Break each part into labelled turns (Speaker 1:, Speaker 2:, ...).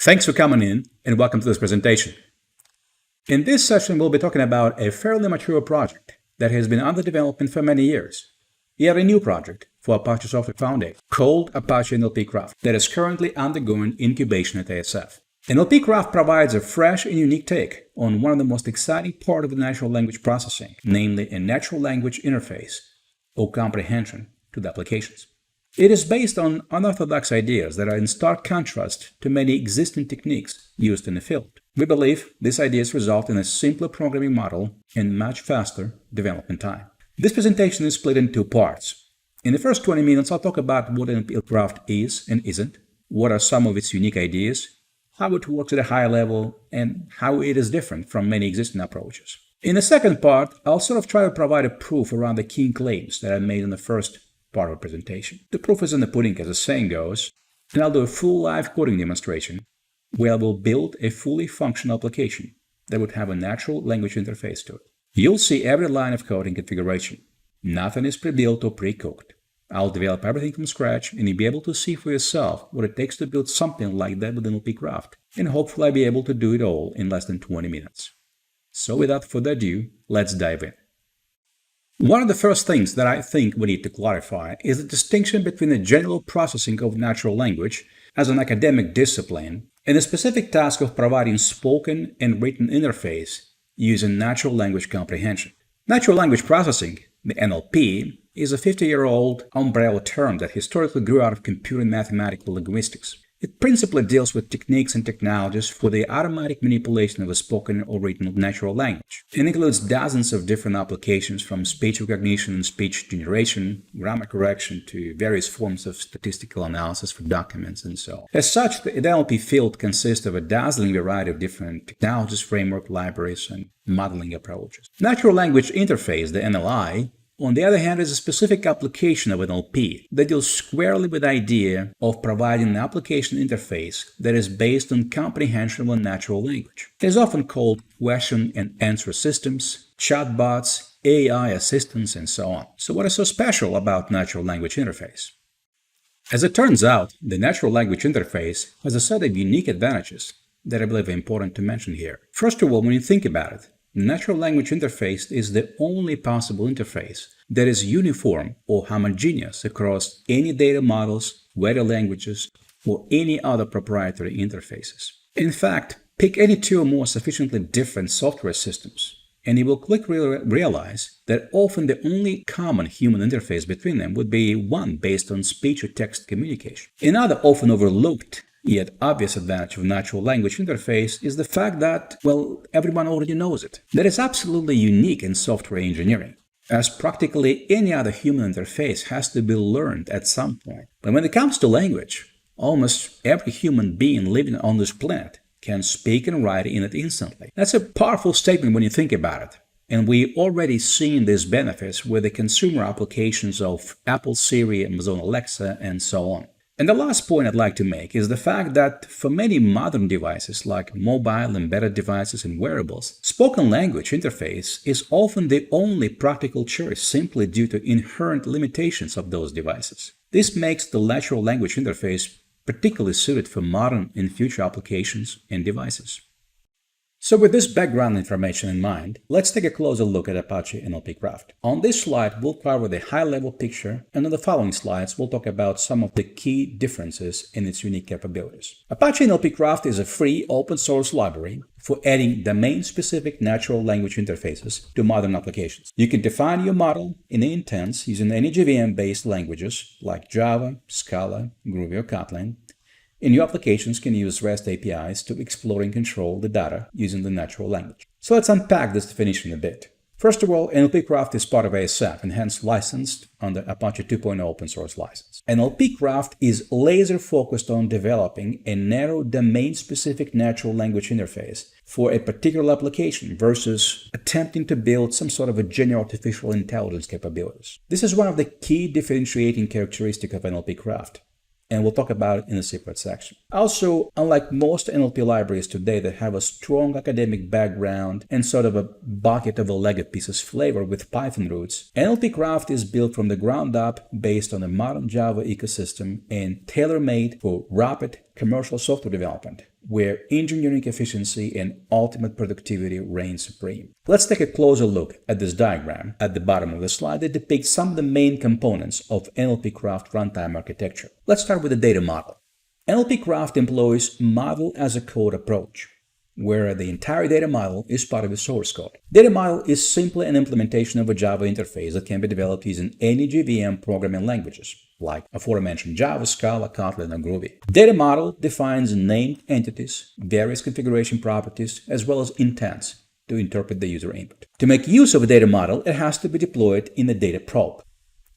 Speaker 1: Thanks for coming in and welcome to this presentation. In this session, we'll be talking about a fairly mature project that has been under development for many years, yet a new project for Apache Software Foundation called Apache NLPCraft that is currently undergoing incubation at ASF. NLPCraft provides a fresh and unique take on one of the most exciting parts of the natural language processing, namely a natural language interface or comprehension to the applications. It is based on unorthodox ideas that are in stark contrast to many existing techniques used in the field. We believe these ideas result in a simpler programming model and much faster development time. This presentation is split into two parts. In the first 20 minutes, I'll talk about what NLPCraft is and isn't, what are some of its unique ideas, how it works at a high level, and how it is different from many existing approaches. In the second part, I'll try to provide a proof around the key claims that I made in the first part of the presentation. The proof is in the pudding, as the saying goes, and I'll do a full live coding demonstration where I will build a fully functional application that would have a natural language interface to it. You'll see every line of code and configuration. Nothing is pre-built or pre-cooked. I'll develop everything from scratch, and you'll be able to see for yourself what it takes to build something like that with NLPCraft, and hopefully I'll be able to do it all in less than 20 minutes. So without further ado, let's dive in. One of the first things that I think we need to clarify is the distinction between the general processing of natural language as an academic discipline and the specific task of providing spoken and written interface using natural language comprehension. Natural language processing, the NLP, is a 50-year-old umbrella term that historically grew out of computer and mathematical linguistics. It principally deals with techniques and technologies for the automatic manipulation of a spoken or written natural language. It includes dozens of different applications from speech recognition and speech generation, grammar correction, to various forms of statistical analysis for documents and so on. As such, the NLP field consists of a dazzling variety of different technologies, framework libraries, and modeling approaches. Natural language interface, the NLI, on the other hand, is a specific application of NLP that deals squarely with the idea of providing an application interface that is based on comprehension of natural language. It is often called question and answer systems, chatbots, AI assistants, and so on. So what is so special about natural language interface? As it turns out, the natural language interface has a set of unique advantages that I believe are important to mention here. First of all, when you think about it, natural language interface is the only possible interface that is uniform or homogeneous across any data models, whether languages, or any other proprietary interfaces. In fact, pick any two or more sufficiently different software systems, and you will quickly realize that often the only common human interface between them would be one based on speech or text communication. Another often overlooked yet obvious advantage of natural language interface is the fact that, well, everyone already knows it. That is absolutely unique in software engineering, as practically any other human interface has to be learned at some point. But when it comes to language, almost every human being living on this planet can speak and write in it instantly. That's a powerful statement when you think about it. And we've already seen these benefits with the consumer applications of Apple Siri, Amazon Alexa, and so on. And the last point I'd like to make is the fact that for many modern devices like mobile, embedded devices, and wearables, spoken language interface is often the only practical choice simply due to inherent limitations of those devices. This makes the natural language interface particularly suited for modern and future applications and devices. So with this background information in mind, let's take a closer look at Apache NLPCraft. On this slide, we'll cover the high-level picture, and on the following slides, we'll talk about some of the key differences in its unique capabilities. Apache NLPCraft is a free open-source library for adding domain-specific natural language interfaces to modern applications. You can define your model in the intents using any JVM-based languages like Java, Scala, Groovy, or Kotlin. And your applications can use REST APIs to explore and control the data using the natural language. So let's unpack this definition a bit. First of all, NLPCraft is part of ASF and hence licensed under Apache 2.0 open source license. NLPCraft is laser focused on developing a narrow domain-specific natural language interface for a particular application versus attempting to build some sort of a general artificial intelligence capabilities. This is one of the key differentiating characteristics of NLPCraft, and we'll talk about it in a separate section. Also, unlike most NLP libraries today that have a strong academic background and sort of a bucket of a Lego pieces flavor with Python roots, NLPCraft is built from the ground up based on a modern Java ecosystem and tailor-made for rapid commercial software development where engineering efficiency and ultimate productivity reign supreme. Let's take a closer look at this diagram at the bottom of the slide that depicts some of the main components of NLPCraft runtime architecture. Let's start with the data model. NLPCraft employs model-as-a-code approach, where the entire data model is part of the source code. Data model is simply an implementation of a Java interface that can be developed using any JVM programming languages, like aforementioned Java, Scala, Kotlin, or Groovy. Data model defines named entities, various configuration properties, as well in intents to interpret the user input. To make use of a data model, it has to be deployed in a data prop.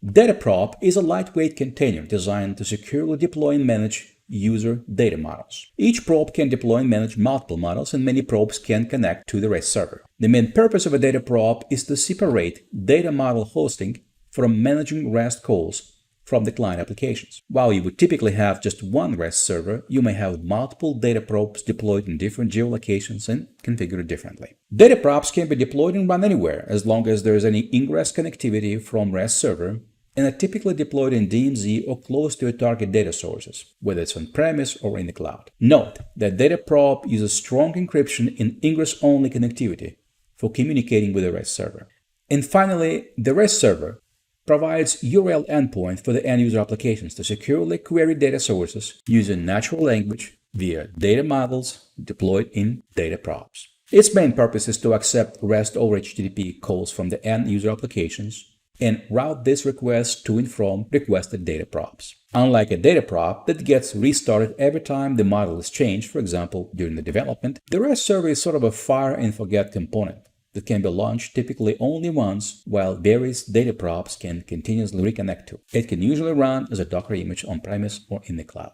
Speaker 1: Data prop is a lightweight container designed to securely deploy and manage user data models. Each probe can deploy and manage multiple models, and many probes can connect to the REST server. The main purpose of a data probe is to separate data model hosting from managing REST calls from the client applications. While you would typically have just one REST server, you may have multiple data probes deployed in different geolocations and configured differently. Data probes can be deployed and run anywhere as long as there is any ingress connectivity from REST server, and are typically deployed in DMZ or close to your target data sources, whether it's on-premise or in the cloud. Note that data probe uses strong encryption and ingress-only connectivity for communicating with the REST server. And finally, the REST server provides URL endpoint for the end-user applications to securely query data sources using natural language via data models deployed in data probes. Its main purpose is to accept REST over HTTP calls from the end-user applications and route this request to and from requested data probes. Unlike a data probe that gets restarted every time the model is changed, for example, during the development, the REST server is sort of a fire and forget component that can be launched typically only once, while various data probes can continuously reconnect to. It can usually run as a Docker image on-premise or in the cloud.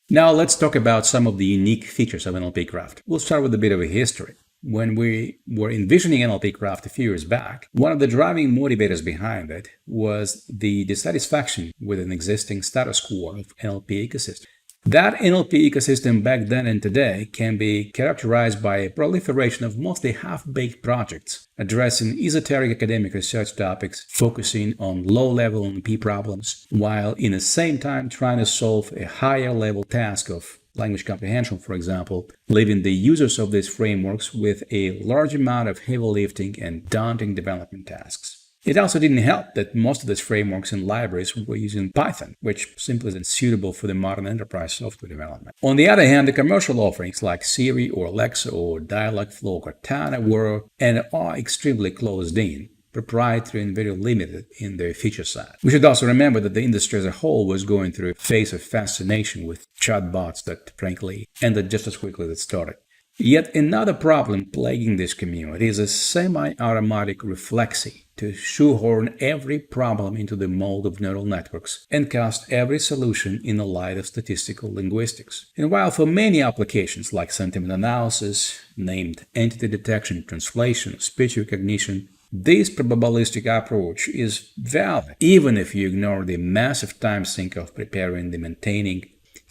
Speaker 1: Now let's talk about some of the unique features of NLPCraft. We'll start with a bit of a history. When we were envisioning NLPCraft a few years back, one of the driving motivators behind it was the dissatisfaction with an existing status quo of NLP ecosystem. That NLP ecosystem back then and today can be characterized by a proliferation of mostly half-baked projects addressing esoteric academic research topics, focusing on low-level NLP problems, while in the same time trying to solve a higher-level task of language comprehension, for example, leaving the users of these frameworks with a large amount of heavy lifting and daunting development tasks. It also didn't help that most of these frameworks and libraries were using Python, which simply isn't suitable for the modern enterprise software development. On the other hand, the commercial offerings like Siri or Alexa or Dialogflow or Cortana were and are extremely closed-in, proprietary and very limited in their feature set. We should also remember that the industry as a whole was going through a phase of fascination with chatbots that, frankly, ended just as quickly as it started. Yet another problem plaguing this community is a semi-automatic reflexy to shoehorn every problem into the mold of neural networks and cast every solution in the light of statistical linguistics. And while for many applications like sentiment analysis, named entity detection, translation, speech recognition, this probabilistic approach is valid, even if you ignore the massive time sink of preparing and maintaining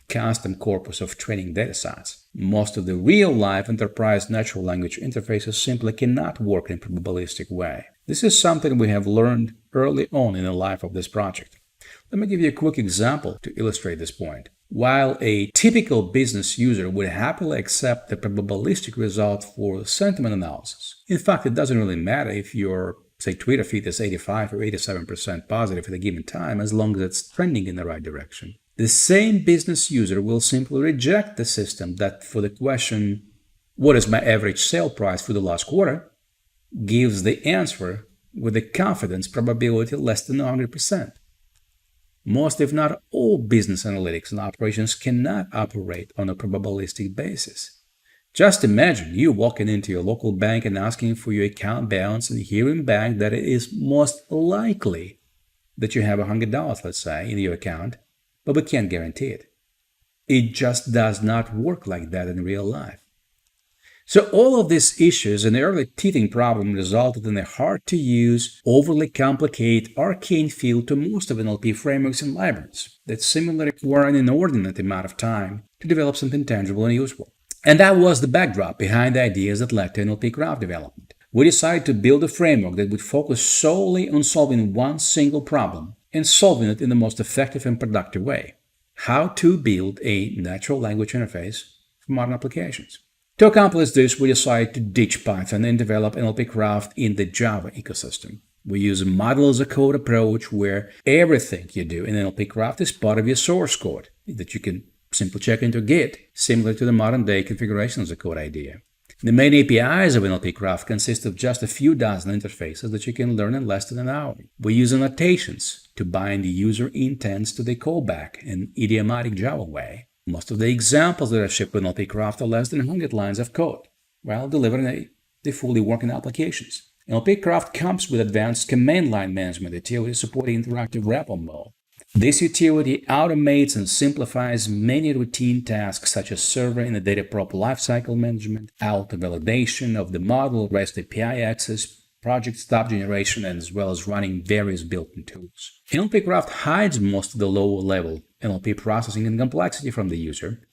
Speaker 1: custom corpus of training datasets. Most of the real-life enterprise natural language interfaces simply cannot work in a probabilistic way. This is something we have learned early on in the life of this project. Let me give you a quick example to illustrate this point. While a typical business user would happily accept the probabilistic result for sentiment analysis, in fact, it doesn't really matter if your, say, Twitter feed is 85 or 87% positive at a given time, as long as it's trending in the right direction. The same business user will simply reject the system that for the question, what is my average sale price for the last quarter, gives the answer with a confidence probability less than 100%. Most, if not all, business analytics and operations cannot operate on a probabilistic basis. Just imagine you walking into your local bank and asking for your account balance and hearing back that it is most likely that you have $100, let's say, in your account, but we can't guarantee it. It just does not work like that in real life. So all of these issues and the early teething problem resulted in a hard-to-use, overly complicated, arcane feel to most of NLP frameworks and libraries that seemingly require an inordinate amount of time to develop something tangible and useful. And that was the backdrop behind the ideas that led to NLPCraft development. We decided to build a framework that would focus solely on solving one single problem and solving it in the most effective and productive way. How to build a natural language interface for modern applications. To accomplish this, we decided to ditch Python and develop NLPCraft in the Java ecosystem. We use a model as a code approach where everything you do in NLPCraft is part of your source code that you can simply check into Git, similar to the modern-day configuration as a code idea. The main APIs of NLPCraft consist of just a few dozen interfaces that you can learn in less than an hour. We use annotations to bind the user intents to the callback in idiomatic Java way. Most of the examples that are shipped with NLPCraft are less than 100 lines of code, while delivering the fully working applications. NLPCraft comes with advanced command line management utility supporting interactive repo mode. This utility automates and simplifies many routine tasks such as server and data prop lifecycle management, auto validation of the model, REST API access, project stop generation, and as well as running various built-in tools. NLPCraft hides most of the lower-level NLP processing and complexity from the user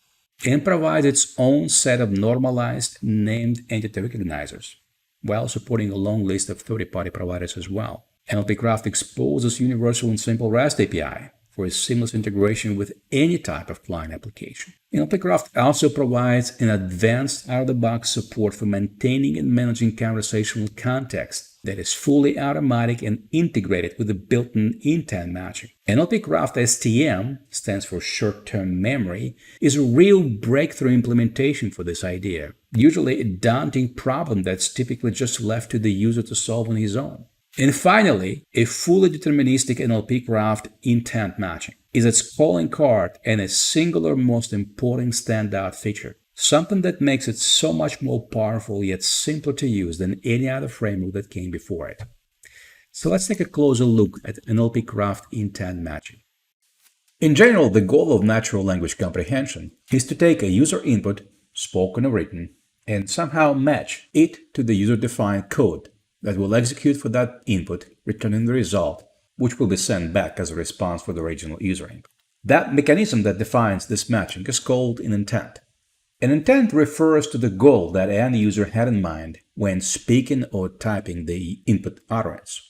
Speaker 1: and provides its own set of normalized named entity recognizers, while supporting a long list of third-party providers as well. NLPCraft exposes universal and simple REST API for a seamless integration with any type of client application. NLPCraft also provides an advanced out-of-the-box support for maintaining and managing conversational context that is fully automatic and integrated with the built-in intent matching. NLPCraft STM, stands for short-term memory, is a real breakthrough implementation for this idea, usually a daunting problem that's typically just left to the user to solve on his own. And finally, a fully deterministic NLPCraft intent matching is its calling card and a singular most important standout feature, something that makes it so much more powerful yet simpler to use than any other framework that came before it. So let's take a closer look at NLPCraft intent matching. In general, the goal of natural language comprehension is to take a user input, spoken or written, and somehow match it to the user-defined code that will execute for that input, returning the result, which will be sent back as a response for the original user input. That mechanism that defines this matching is called an intent. An intent refers to the goal that any user had in mind when speaking or typing the input utterance.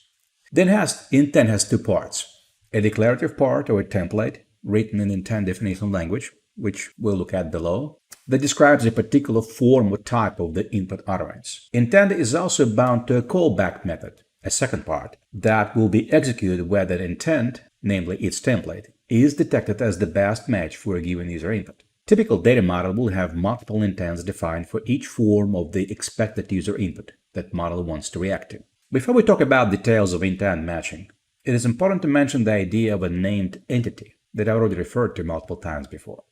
Speaker 1: Then intent has two parts: a declarative part or a template written in intent definition language, which we'll look at below, that describes a particular form or type of the input utterance. Intent is also bound to a callback method, a second part, that will be executed where that intent, namely its template, is detected as the best match for a given user input. Typical data model will have multiple intents defined for each form of the expected user input that model wants to react to. Before we talk about details of intent matching, it is important to mention the idea of a named entity that I already referred to multiple times before.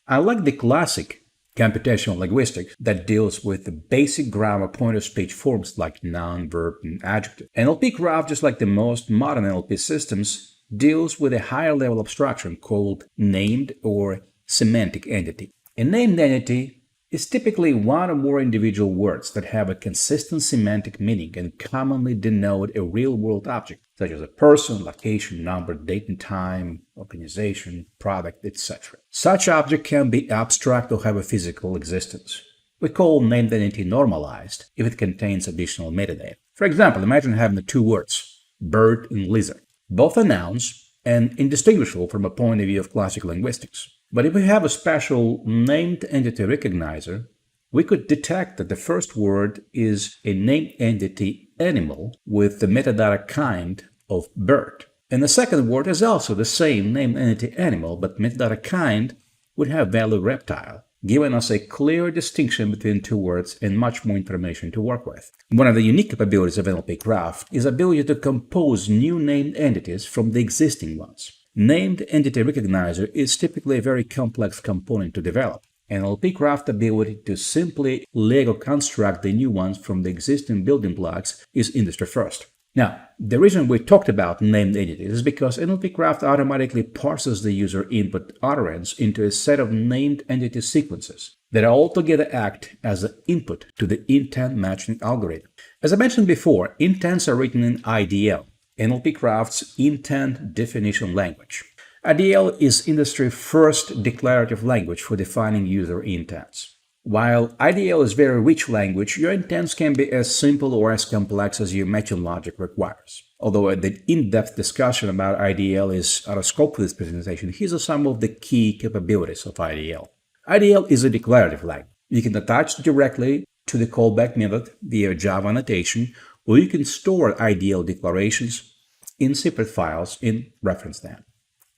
Speaker 1: Unlike the classic computational linguistics that deals with the basic grammar point-of-speech forms like noun, verb, and adjective, NLPCraft, just like the most modern NLP systems, deals with a higher level abstraction called named or semantic entity. A named entity is typically one or more individual words that have a consistent semantic meaning and commonly denote a real-world object, such as a person, location, number, date and time, organization, product, etc. Such object can be abstract or have a physical existence. We call named entity normalized if it contains additional metadata. For example, imagine having the two words, bird and lizard. Both are nouns and indistinguishable from a point of view of classical linguistics. But if we have a special named entity recognizer, we could detect that the first word is a named entity animal with the metadata kind of bird. And the second word is also the same named entity animal, but metadata kind would have value reptile, giving us a clear distinction between two words and much more information to work with. One of the unique capabilities of NLPCraft is the ability to compose new named entities from the existing ones. Named entity recognizer is typically a very complex component to develop. NLPCraft's ability to simply Lego construct the new ones from the existing building blocks is industry first. Now, the reason we talked about named entities is because NLPCraft automatically parses the user input utterance into a set of named entity sequences that altogether act as the input to the intent matching algorithm. As I mentioned before, intents are written in IDL, NLPCraft's intent definition language. IDL is industry's first declarative language for defining user intents. While IDL is a very rich language, your intents can be as simple or as complex as your matching logic requires. Although the in-depth discussion about IDL is out of scope for this presentation, here are some of the key capabilities of IDL. IDL is a declarative language. You can attach directly to the callback method via Java annotation, or you can store IDL declarations in separate files in reference them.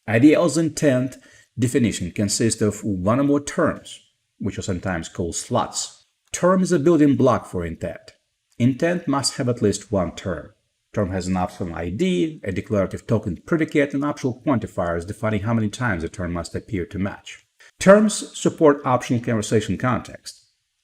Speaker 1: IDL's intent definition consists of one or more terms, which are sometimes called slots. Term is a building block for intent. Intent must have at least one term. Term has an optional ID, a declarative token predicate, and optional quantifiers defining how many times the term must appear to match. Terms support optional conversation context.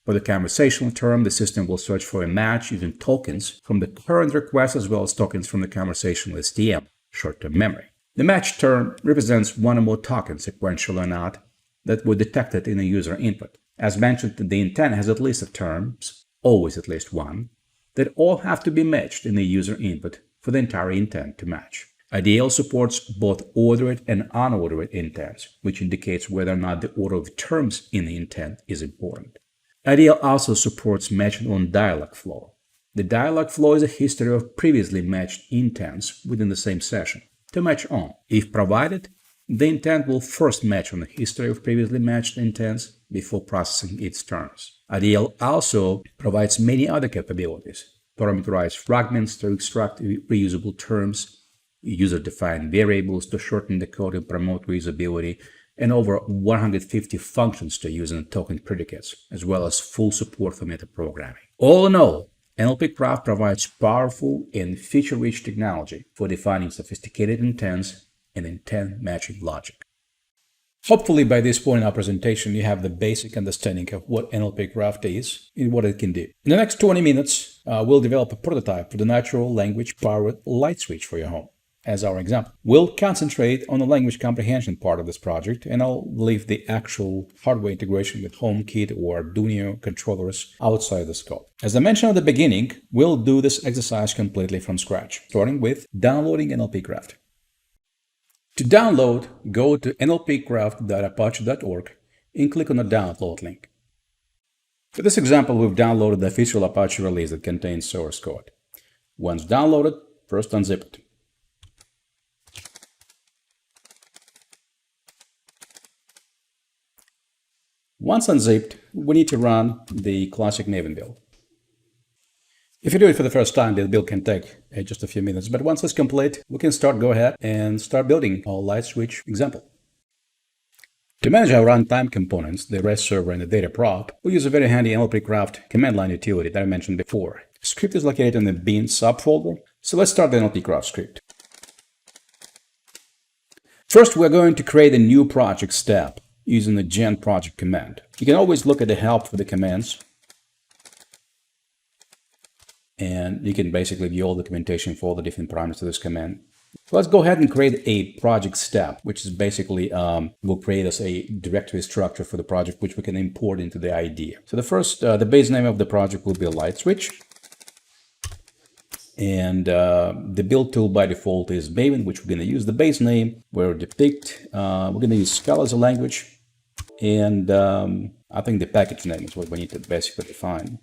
Speaker 1: For the conversational term, the system will search for a match using tokens from the current request as well as tokens from the conversational STM, short-term memory. The match term represents one or more tokens, sequential or not, that were detected in a user input. As mentioned, the intent has at least terms, always at least one, that all have to be matched in the user input for the entire intent to match. IDL supports both ordered and unordered intents, which indicates whether or not the order of terms in the intent is important. IDL also supports matching on dialog flow. The dialog flow is a history of previously matched intents within the same session. To match on, if provided, the intent will first match on the history of previously matched intents before processing its terms. IDL also provides many other capabilities: parameterized fragments to extract reusable terms, user-defined variables to shorten the code and promote reusability, and over 150 functions to use in token predicates, as well as full support for metaprogramming. All in all, NLPCraft provides powerful and feature-rich technology for defining sophisticated intents and intent matching logic. Hopefully by this point in our presentation, you have the basic understanding of what NLPCraft is and what it can do. In the next 20 minutes, we'll develop a prototype for the natural language-powered light switch for your home. As our example, we'll concentrate on the language comprehension part of this project, and I'll leave the actual hardware integration with HomeKit or Arduino controllers outside the scope. As I mentioned at the beginning, we'll do this exercise completely from scratch, starting with downloading NLPCraft. To download, go to nlpcraft.apache.org and click on the download link. For this example, we've downloaded the official Apache release that contains source code. Once downloaded, first unzip it. Once unzipped, we need to run the classic Maven build. If you do it for the first time, the build can take just a few minutes, but once it's complete, we can go ahead and start building our light switch example. To manage our runtime components, the REST server and the data prop, we use a very handy NLPCraft command line utility that I mentioned before. The script is located in the bin subfolder, so let's start the NLPCraft script. First, we're going to create a new project step using the gen project command. You can always look at the help for the commands, and you can basically view all the documentation for all the different parameters of this command. So let's go ahead and create a project step, which is basically will create us a directory structure for the project, which we can import into the IDE. So the first, the base name of the project will be a light switch. And the build tool by default is Maven, which we're going to use. The base name, we're depict. We're going to use Scala as a language. And I think the package name is what we need to basically define.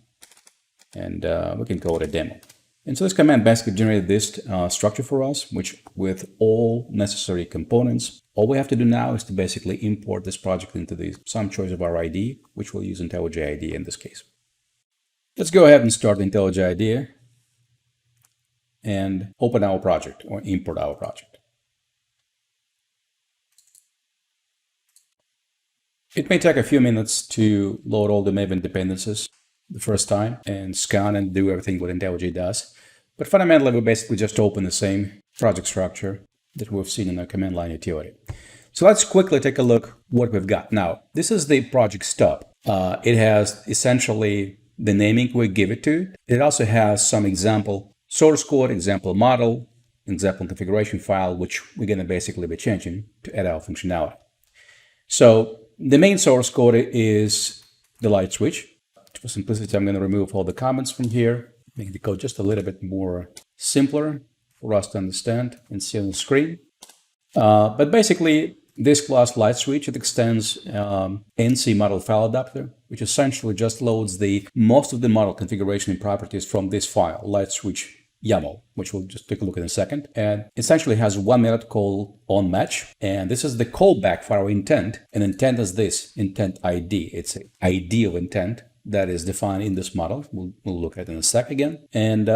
Speaker 1: And we can call it a demo. And so this command basically generated this structure for us, which with all necessary components. All we have to do now is to basically import this project into some choice of our IDE, which we'll use IntelliJ IDE in this case. Let's go ahead and start IntelliJ IDE and open our project or import our project. It may take a few minutes to load all the Maven dependencies the first time and scan and do everything what IntelliJ does. But fundamentally, we basically just open the same project structure that we've seen in our command line utility. So let's quickly take a look what we've got. Now, this is the project stub. It has essentially the naming we give it to. It also has some example source code, example model, example configuration file, which we're going to basically be changing to add our functionality. So the main source code is the light switch. For simplicity, I'm going to remove all the comments from here, make the code just a little bit more simpler for us to understand and see on the screen. But basically, this class light switch, it extends NC model file adapter, which essentially just loads most of the model configuration and properties from this file, light switch YAML, which we'll just take a look at in a second. And essentially has one method called onMatch. And this is the callback for our intent. And intent is this, intent ID. It's an ID of intent that is defined in this model. We'll look at it in a sec again. And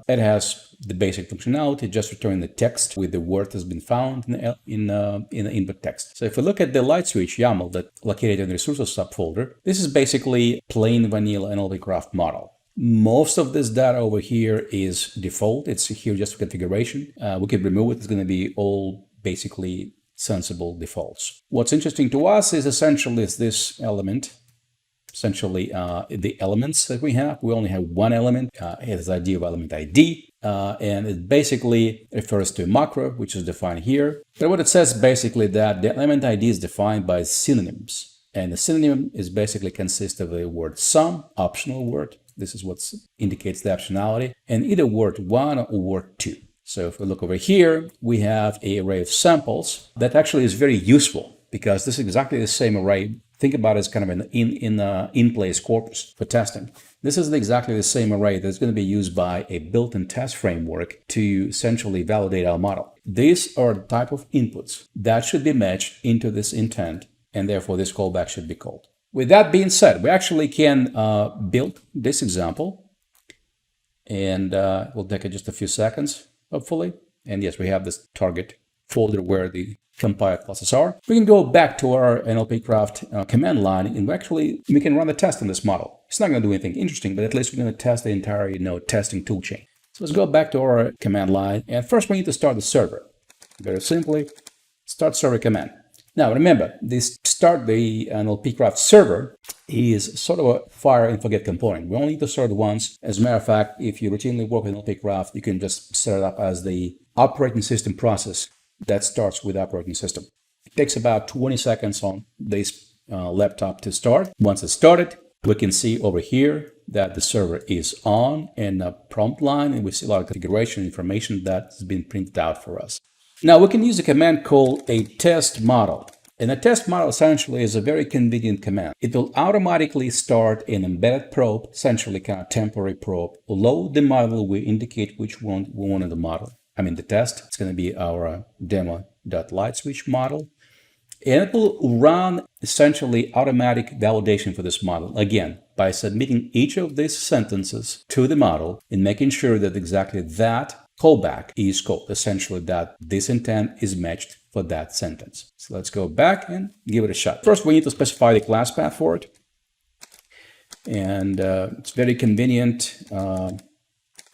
Speaker 1: it has the basic functionality, just return the text with the word that's been found in the input text. So if we look at the light switch YAML that located in the resources subfolder, this is basically plain vanilla NLPCraft model. Most of this data over here is default. It's here just for configuration. We can remove it. It's going to be all basically sensible defaults. What's interesting to us is essentially this element. Essentially, the elements that we have. We only have one element. It has the idea of element ID. And it basically refers to a macro, which is defined here. But what it says basically that the element ID is defined by synonyms. And the synonym is basically consists of the word some, optional word. This is what indicates the optionality, and either word 1 or word 2. So if we look over here, we have an array of samples that actually is very useful because this is exactly the same array. Think about it as kind of an in-place corpus for testing. This is exactly the same array that's going to be used by a built-in test framework to essentially validate our model. These are the type of inputs that should be matched into this intent, and therefore this callback should be called. With that being said, we actually can build this example, and we'll take just a few seconds, hopefully. And yes, we have this target folder where the compiled classes are. We can go back to our NLPCraft command line, and we can run the test on this model. It's not going to do anything interesting, but at least we're going to test the entire testing toolchain. So let's go back to our command line, and first we need to start the server. Very simply, start server command. Now remember, this start the NLPCraft server is sort of a fire and forget component. We only need to start it once. As a matter of fact, if you routinely work with NLPCraft, you can just set it up as the operating system process that starts with operating system. It takes about 20 seconds on this laptop to start. Once it's started, we can see over here that the server is on in a prompt line, and we see a lot of configuration information that's been printed out for us. Now we can use a command called a test model. And a test model essentially is a very convenient command. It will automatically start an embedded probe, essentially kind of temporary probe, load the model, we indicate which one we want in the model. I mean the test, it's going to be our demo.lightswitch model. And it will run essentially automatic validation for this model. Again, by submitting each of these sentences to the model and making sure that exactly that callback is called, essentially that this intent is matched for that sentence. So let's go back and give it a shot. First, we need to specify the class path for it. And it's very convenient.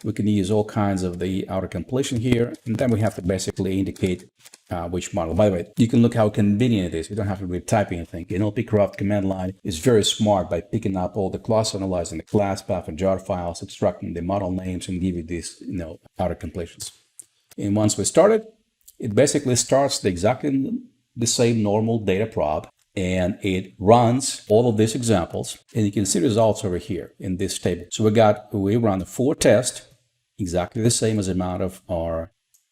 Speaker 1: We can use all kinds of the outer completion here. And then we have to basically indicate which model. By the way, you can look how convenient it is. You don't have to type anything. NLPCraft command line is very smart by picking up all the class, analyzing the class path and jar files, extracting the model names, and give you these outer completions. And once we start it, it basically starts exactly the same normal data probe, and it runs all of these examples, and you can see results over here in this table. So we run the 4 tests, exactly the same as the amount of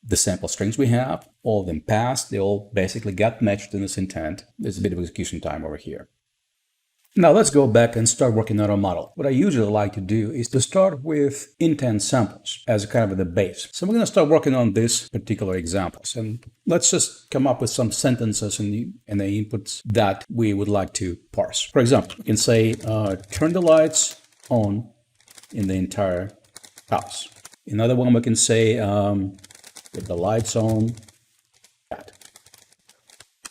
Speaker 1: the sample strings we have. All of them passed. They all basically got matched in this intent. There's a bit of execution time over here. Now let's go back and start working on our model. What I usually like to do is to start with intent samples as kind of the base. So we're going to start working on this particular examples, and let's just come up with some sentences in the inputs that we would like to parse. For example, we can say turn the lights on in the entire house. Another one we can say with the lights on,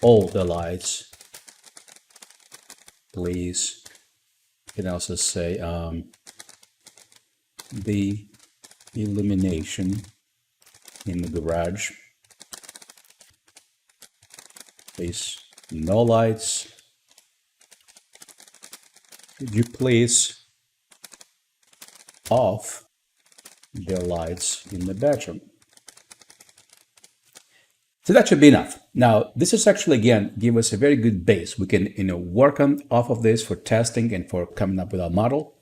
Speaker 1: all the lights, please. You can also say the illumination in the garage, please. No lights. Could you please off the lights in the bedroom? So that should be enough. Now, this is actually, again, give us a very good base. We can, work on off of this for testing and for coming up with our model.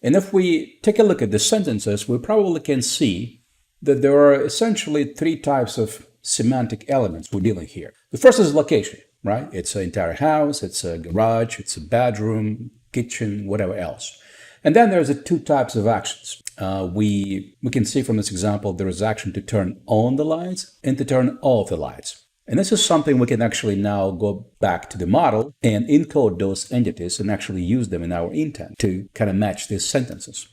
Speaker 1: And if we take a look at the sentences, we probably can see that there are essentially 3 types of semantic elements we're dealing here. The first is location, right? It's an entire house, it's a garage, it's a bedroom, kitchen, whatever else. And then there's 2 types of actions. we can see from this example there is action to turn on the lights and to turn off the lights. And this is something we can actually now go back to the model and encode those entities and actually use them in our intent to kind of match these sentences.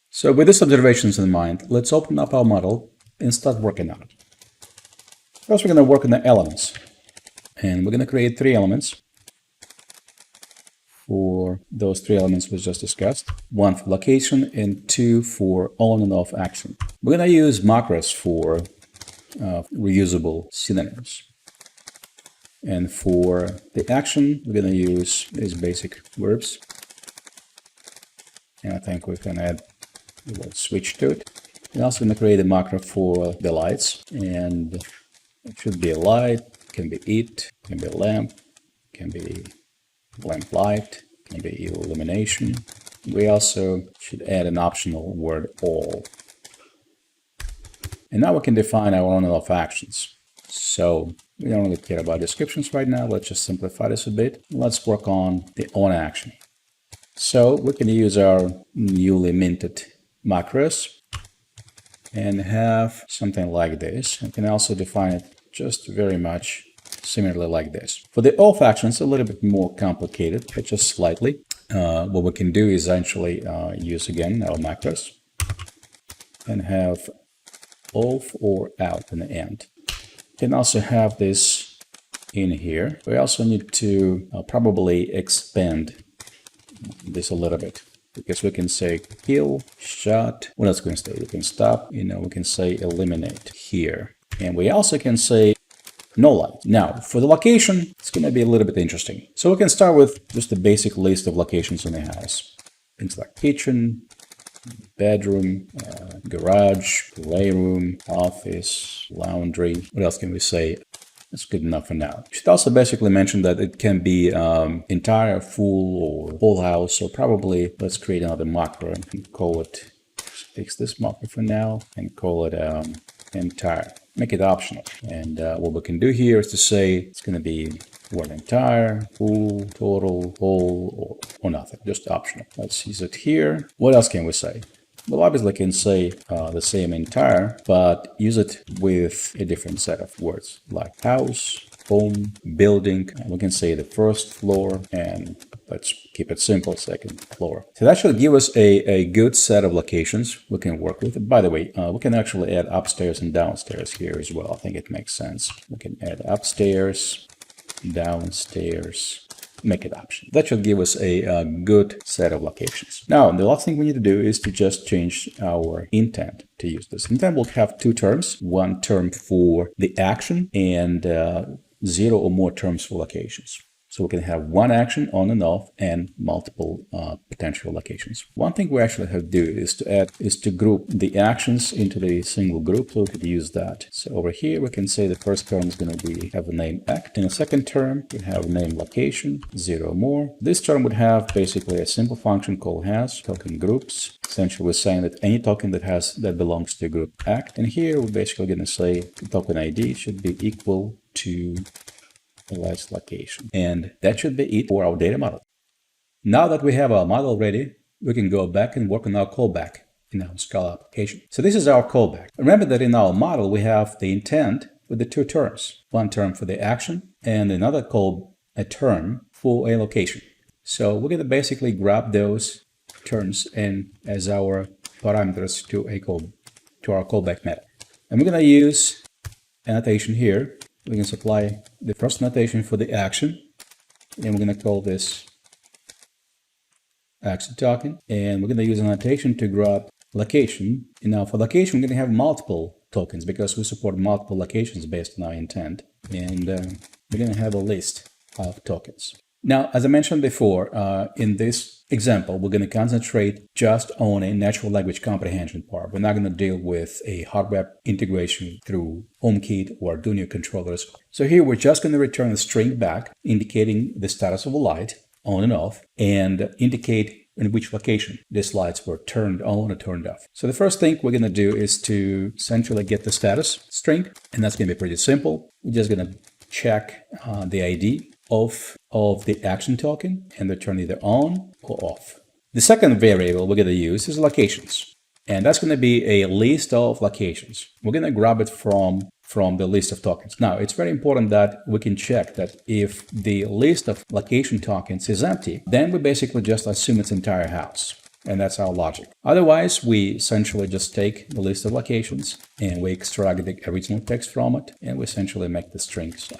Speaker 1: So with these observations in mind, let's open up our model and start working on it. First, we're going to work on the elements. And we're going to create 3 elements for those 3 elements we just discussed. 1 for location and 2 for on and off action. We're going to use macros for reusable synonyms. And for the action, we're going to use these basic verbs. And I think we can add the word switch to it. We're also going to create a macro for the lights. And it should be a light, can be it, can be a lamp, can be lamp light, can be illumination. We also should add an optional word all. And now we can define our on and off actions. So we don't really care about descriptions right now. Let's just simplify this a bit. Let's work on the on action. So we can use our newly minted macros and have something like this. We can also define it just very much similarly like this. For the off action, it's a little bit more complicated, but just slightly. What we can do is actually use again our macros and have off or out in the end. We can also have this in here. We also need to probably expand this a little bit, because we can say kill, shot. What else can we say? We can stop, we can say eliminate here. And we also can say no light. Now, for the location, it's going to be a little bit interesting. So we can start with just a basic list of locations in the house. Things like kitchen, bedroom, garage, playroom, office, laundry. What else can we say? That's good enough for now. You should also basically mention that it can be entire, full, or whole house. So probably let's create another macro and call it, fix this macro for now, and call it entire. Make it optional. And what we can do here is to say it's going to be word entire, full, total, whole, or nothing. Just optional. Let's use it here. What else can we say? Well, obviously can say the same entire, but use it with a different set of words like house, home, building. We can say the first floor, and let's keep it simple, second floor. So that should give us a good set of locations we can work with. By the way, we can actually add upstairs and downstairs here as well. I think it makes sense. We can add upstairs, downstairs, make it optional. That should give us a good set of locations. Now, the last thing we need to do is to just change our intent to use this. Intent will have 2 terms, 1 term for the action and 0 or more terms for locations. So we can have 1 action on and off and multiple potential locations. One thing we actually have to do is to group the actions into the single group. So we could use that. So over here, we can say the first term is going to have a name act. In the second term, we have name location, 0 or more. This term would have basically a simple function called has, token groups. Essentially, we're saying that any token that belongs to group act. And here, we're basically going to say the token ID should be equal to the last location. And that should be it for our data model. Now that we have our model ready, we can go back and work on our callback in our Scala application. So this is our callback. Remember that in our model, we have the intent with the 2 terms. 1 term for the action and another a term for a location. So we're going to basically grab those terms and as our parameters to our callback method. And we're going to use annotation here. We can supply the first notation for the action, and we're going to call this action token, and we're going to use a notation to grab location. And now for location, we're going to have multiple tokens because we support multiple locations based on our intent, and we're going to have a list of tokens. Now, as I mentioned before, in this example, we're going to concentrate just on a natural language comprehension part. We're not going to deal with a hardware integration through HomeKit or Arduino controllers. So here we're just going to return a string back indicating the status of a light, on and off, and indicate in which location these lights were turned on or turned off. So the first thing we're going to do is to essentially get the status string, and that's going to be pretty simple. We're just going to check the ID of the action token and return either on or off. The second variable we're going to use is locations. And that's going to be a list of locations. We're going to grab it from the list of tokens. Now, it's very important that we can check that if the list of location tokens is empty, then we basically just assume it's entire house. And that's our logic. Otherwise, we essentially just take the list of locations and we extract the original text from it, and we essentially make the strings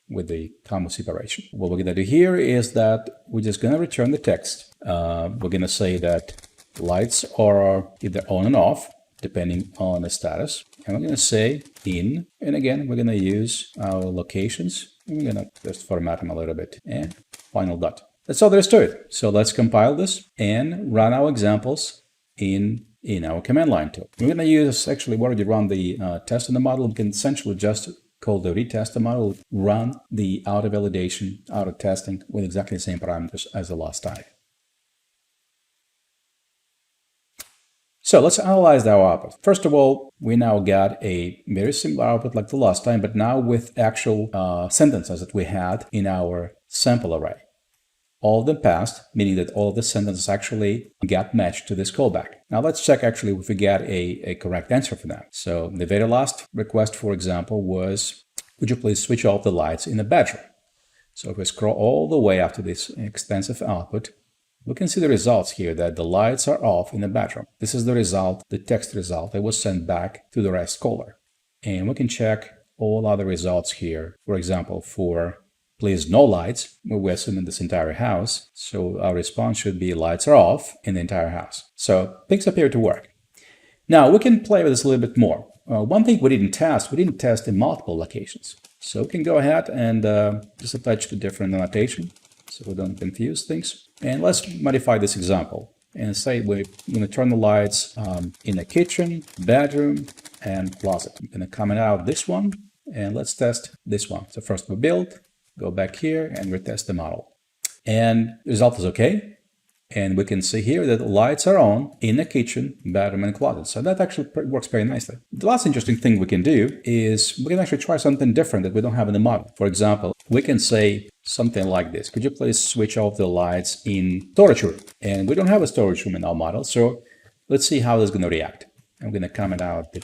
Speaker 1: with the comma separation. What we're going to do here is that we're just going to return the text. We're going to say that lights are either on and off, depending on the status. And we're going to say in, and again, we're going to use our locations. And we're going to just format them a little bit, and final dot. That's all there is to it. So let's compile this and run our examples in our command line tool. We're going to use, actually, we already run the test on the model. We can essentially just call the retest the model, run the auto validation, auto testing with exactly the same parameters as the last time. So let's analyze our output. First of all, we now got a very similar output like the last time, but now with actual sentences that we had in our sample array. All of them passed, meaning that all of the sentences actually got matched to this callback. Now let's check actually if we get a correct answer for that. So the very last request, for example, was, would you please switch off the lights in the bedroom? So if we scroll all the way after this extensive output, we can see the results here that the lights are off in the bedroom. This is the result, the text result that was sent back to the REST caller. And we can check all other results here. For example, for please no lights, we're assuming this entire house. So our response should be lights are off in the entire house. So things appear to work. Now we can play with this a little bit more. One thing we didn't test in multiple locations. So we can go ahead and just attach the different annotation so we don't confuse things. And let's modify this example and say we're going to turn the lights in the kitchen, bedroom, and closet. I'm going to comment out this one, and let's test this one. So first we build, go back here and retest the model. And the result is okay. And we can see here that the lights are on in the kitchen, bedroom, and closet. So that actually works very nicely. The last interesting thing we can do is we can actually try something different that we don't have in the model. For example, we can say something like this. Could you please switch off the lights in storage room? And we don't have a storage room in our model. So let's see how this is going to react. I'm going to comment out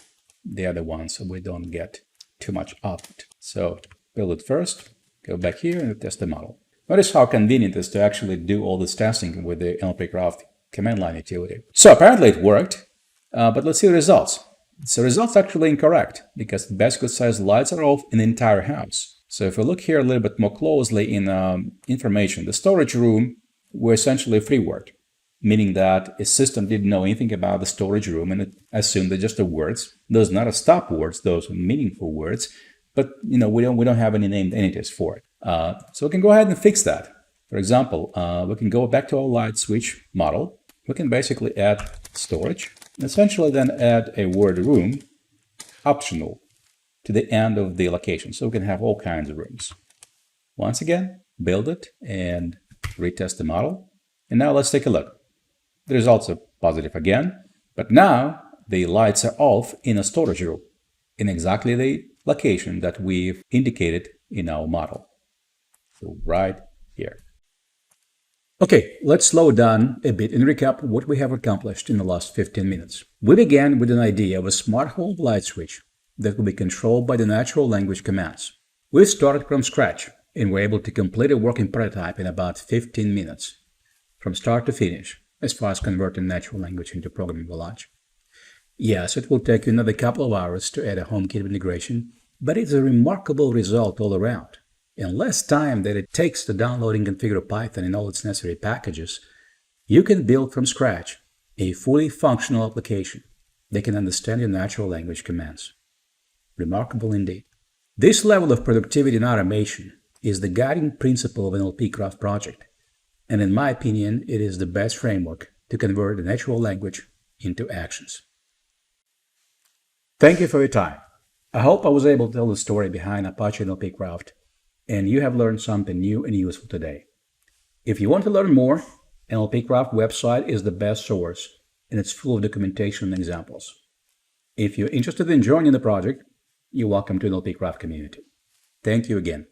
Speaker 1: the other one so we don't get too much output. So build it first, go back here and test the model. Notice how convenient it is to actually do all this testing with the NLPCraft command line utility. So apparently it worked, but let's see the results. So the results are actually incorrect because it basically says lights are off in the entire house. So if we look here a little bit more closely in information, the storage room were essentially a free word, meaning that a system didn't know anything about the storage room and it assumed they're just the words. Those are not a stop words, those are meaningful words, but we don't have any named entities for it. So we can go ahead and fix that. For example, we can go back to our light switch model. We can basically add storage, and essentially then add a word room, optional, to the end of the location. So we can have all kinds of rooms. Once again, build it and retest the model. And now let's take a look. The results are positive again, but now the lights are off in a storage room in exactly the location that we've indicated in our model. So right here. Okay, let's slow down a bit and recap what we have accomplished in the last 15 minutes. We began with an idea of a smart home light switch that will be controlled by the natural language commands. We started from scratch and were able to complete a working prototype in about 15 minutes, from start to finish, as far as converting natural language into programmable logic. Yes, it will take you another couple of hours to add a HomeKit integration, but it's a remarkable result all around. In less time than it takes to download and configure Python and all its necessary packages, you can build from scratch a fully functional application that can understand your natural language commands. Remarkable indeed. This level of productivity and automation is the guiding principle of an NLPCraft project, and in my opinion, it is the best framework to convert the natural language into actions. Thank you for your time. I hope I was able to tell the story behind Apache NLPCraft, and you have learned something new and useful today. If you want to learn more, NLPCraft website is the best source, and it's full of documentation and examples. If you're interested in joining the project, you're welcome to NLPCraft community. Thank you again.